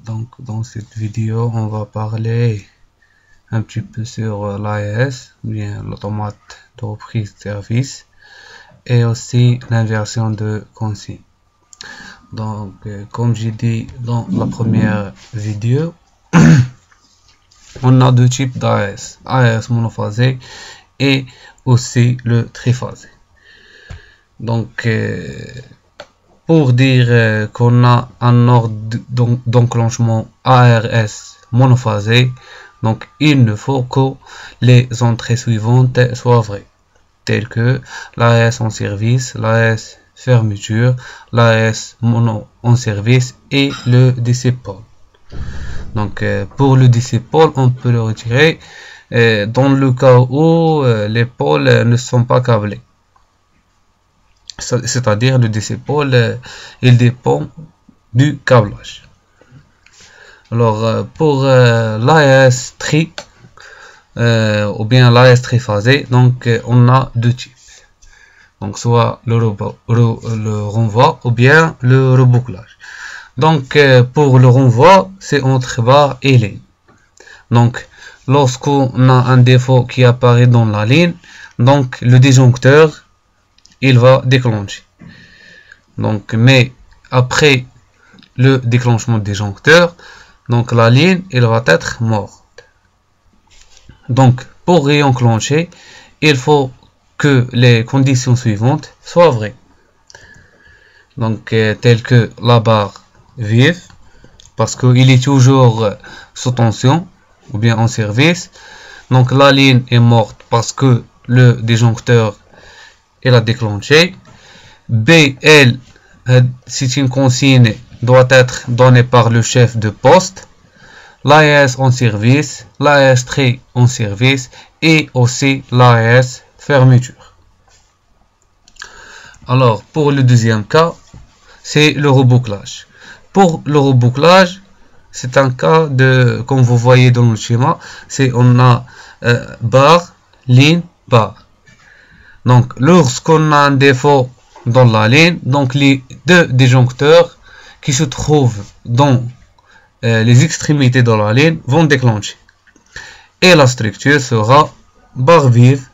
Donc dans cette vidéo on va parler un petit peu sur l'AES, bien l'automate de reprise de service, et aussi l'inversion de consigne. Donc comme j'ai dit dans la première vidéo, on a deux types d'AES, AES monophasé et aussi le triphasé. Donc pour dire qu'on a un ordre d'enclenchement ARS monophasé, donc il ne faut que les entrées suivantes soient vraies, telles que l'AS en service, l'AS fermeture, l'AS mono en service et le DC pôle. Donc pour le DC pôle, on peut le retirer dans le cas où les pôles ne sont pas câblés. C'est-à-dire le DC pôle, il dépend du câblage. Alors pour l'AES tri ou bien l'AES triphasé, donc on a deux types. Donc soit le renvoi ou bien le rebouclage. Donc pour le renvoi, c'est entre barre et ligne. Donc lorsqu'on a un défaut qui apparaît dans la ligne, donc le disjoncteur il va déclencher. Donc mais après le déclenchement du disjoncteur, donc la ligne elle va être morte. Donc pour réenclencher, il faut que les conditions suivantes soient vraies. Donc telles que la barre vive, parce qu'il est toujours sous tension ou bien en service. Donc la ligne est morte parce que le disjoncteur il a déclenché. BL, c'est une consigne doit être donnée par le chef de poste. L'AES en service, l'AES tri en service et aussi l'AES fermeture. Alors pour le deuxième cas, c'est le rebouclage. Pour le rebouclage, c'est un cas de, comme vous voyez dans le schéma, c'est on a barre, ligne, barre. Donc lorsqu'on a un défaut dans la ligne, donc les deux disjoncteurs qui se trouvent dans les extrémités de la ligne vont déclencher. Et la structure sera barre vive,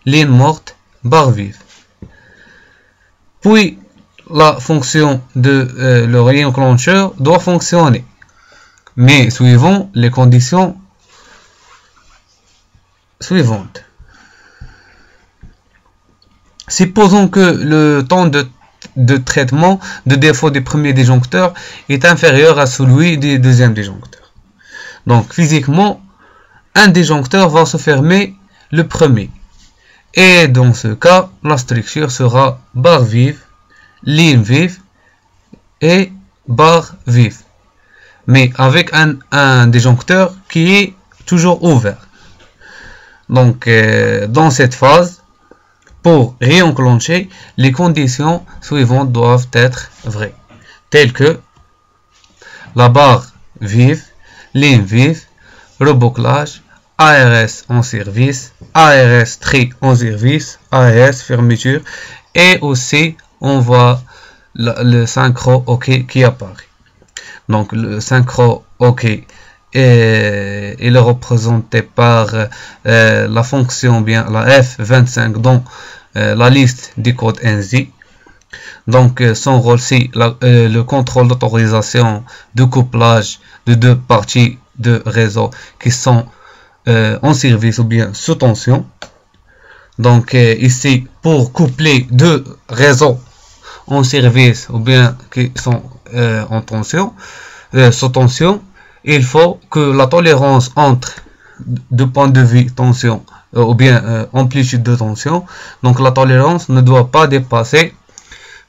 ligne morte, barre vive. Puis la fonction de le réenclencheur doit fonctionner, mais suivant les conditions suivantes. Supposons que le temps de traitement de défaut des premiers disjoncteurs est inférieur à celui des deuxièmes disjoncteurs. Donc physiquement, un disjoncteur va se fermer le premier. Et dans ce cas, la structure sera barre vive, ligne vive et barre vive. Mais avec un disjoncteur qui est toujours ouvert. Donc dans cette phase, pour réenclencher, les conditions suivantes doivent être vraies, telles que la barre vive, ligne vive, rebouclage, ARS en service, ARS tri en service, ARS fermeture, et aussi on voit le synchro OK qui apparaît. Donc le synchro OK il est représenté par la fonction bien la F25 dans la liste des codes NZ. Donc son rôle c'est le contrôle d'autorisation de couplage de deux parties de réseau qui sont en service ou bien sous tension. Donc ici pour coupler deux réseaux en service ou bien qui sont en tension, sous tension, il faut que la tolérance entre deux points de vue tension ou bien amplitude de tension, donc la tolérance ne doit pas dépasser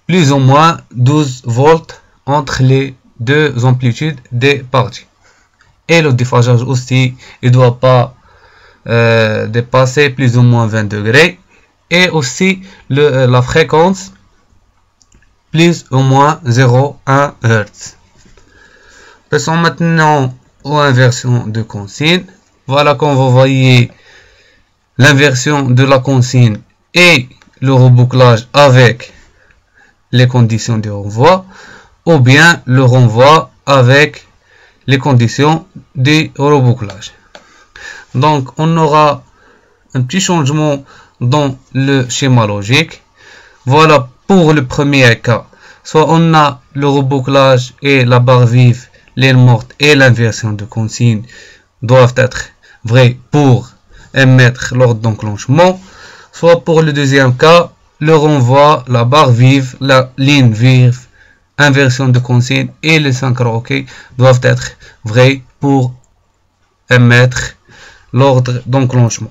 plus ou moins 12 volts entre les deux amplitudes des parties. Et le déphasage aussi, il ne doit pas dépasser plus ou moins 20 degrés. Et aussi la fréquence plus ou moins 0,1 Hz. Passons maintenant aux inversions de consigne. Voilà, comme vous voyez, l'inversion de la consigne et le rebouclage avec les conditions de renvoi, ou bien le renvoi avec les conditions des rebouclages. Donc, on aura un petit changement dans le schéma logique. Voilà pour le premier cas. Soit on a le rebouclage et la barre vive, l'aile morte et l'inversion de consigne doivent être vrais pour émettre l'ordre d'enclenchement. Soit pour le deuxième cas, le renvoi, la barre vive, la ligne vive, inversion de consigne et les 5 OK doivent être vrais pour émettre l'ordre d'enclenchement.